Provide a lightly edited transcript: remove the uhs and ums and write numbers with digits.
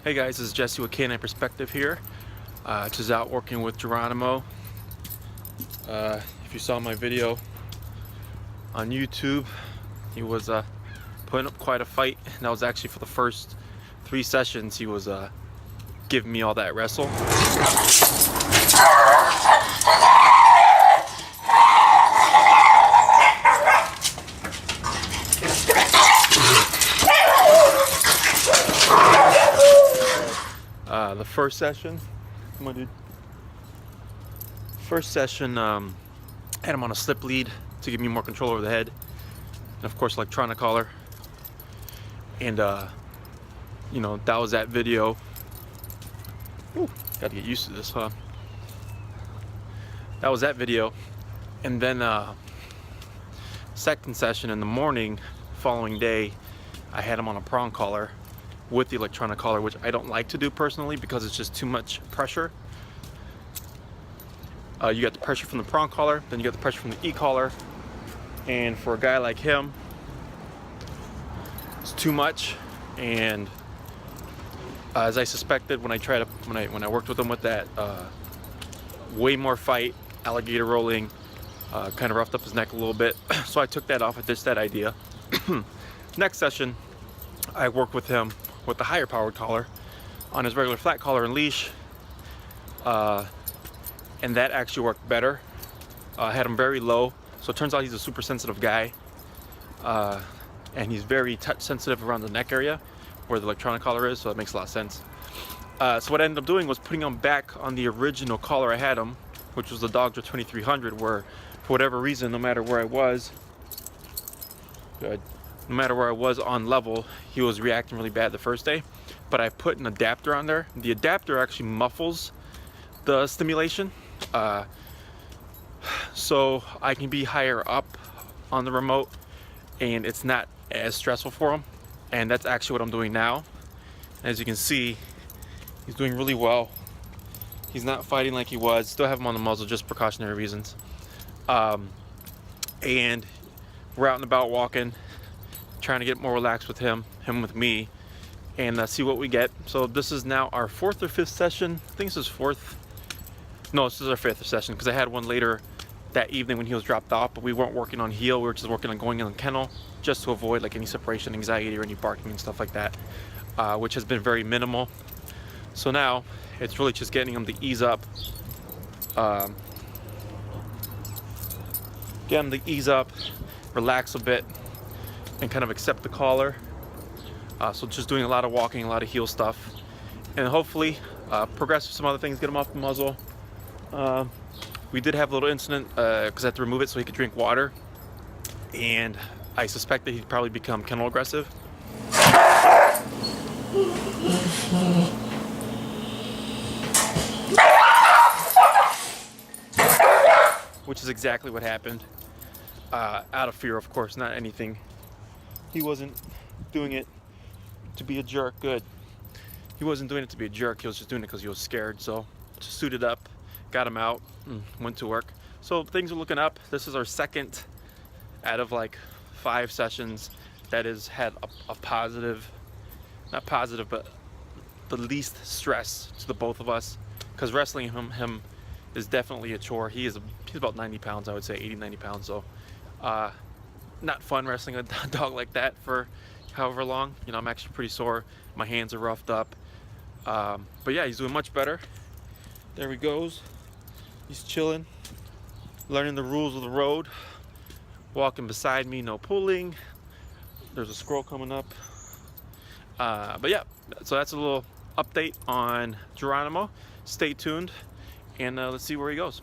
Hey guys, this is Jesse with Canine Perspective here. Just out working with Geronimo. If you saw my video on YouTube, he was putting up quite a fight. And that was actually for the first 3 sessions. He was giving me all that wrestle. The first session, come on, dude. First session, had him on a slip lead to give me more control over the head, and of course, electronic collar. And you know, that was that video. Ooh, gotta get used to this, huh? That was that video, and then second session in the morning, following day, I had him on a prong collar with the electronic collar, which I don't like to do personally because it's just too much pressure. You got the pressure from the prong collar, then you got the pressure from the e-collar, and for a guy like him, it's too much. And as I suspected when I worked with him with that, way more fight, alligator rolling, kind of roughed up his neck a little bit. So I took that off. I ditched that idea. Next session, I worked with him with the higher powered collar on his regular flat collar and leash, and that actually worked better. I had him very low, so it turns out he's a super sensitive guy, and he's very touch sensitive around the neck area where the electronic collar is, so that makes a lot of sense. So what I ended up doing was putting him back on the original collar I had him, which was the Dogger 2300, where for whatever reason, no matter where I was, no matter where I was on level, he was reacting really bad the first day. But I put an adapter on there. The adapter actually muffles the stimulation, so I can be higher up on the remote and it's not as stressful for him. And that's actually what I'm doing now. As you can see, he's doing really well. He's not fighting like he was. Still have him on the muzzle, just precautionary reasons. And we're out and about walking, trying to get more relaxed with him with me, and see what we get. So this is now our 4th or 5th session. I think this is 4th. No, this is our 5th session because I had one later that evening when he was dropped off, but we weren't working on heel. We were just working on going in the kennel just to avoid like any separation anxiety or any barking and stuff like that, which has been very minimal. So now it's really just getting him to ease up, relax a bit, and kind of accept the collar. So just doing a lot of walking, a lot of heel stuff, and hopefully progress with some other things, get him off the muzzle. We did have a little incident because I had to remove it so he could drink water, and I suspect that he'd probably become kennel aggressive. Which is exactly what happened. Out of fear, of course, not anything. He wasn't doing it to be a jerk. Good. He wasn't doing it to be a jerk. He was just doing it because he was scared. So just suited up, got him out, and went to work. So things are looking up. This is our 2nd out of like 5 sessions that has had a positive, not positive, but the least stress to the both of us. Because wrestling him is definitely a chore. He's about 90 pounds, I would say 80, 90 pounds. So not fun wrestling a dog like that for however long. You know, I'm actually pretty sore. My hands are roughed up. But yeah, he's doing much better. There he goes. He's chilling, learning the rules of the road, walking beside me, no pulling. There's a squirrel coming up. But yeah, so that's a little update on Geronimo. Stay tuned, and let's see where he goes.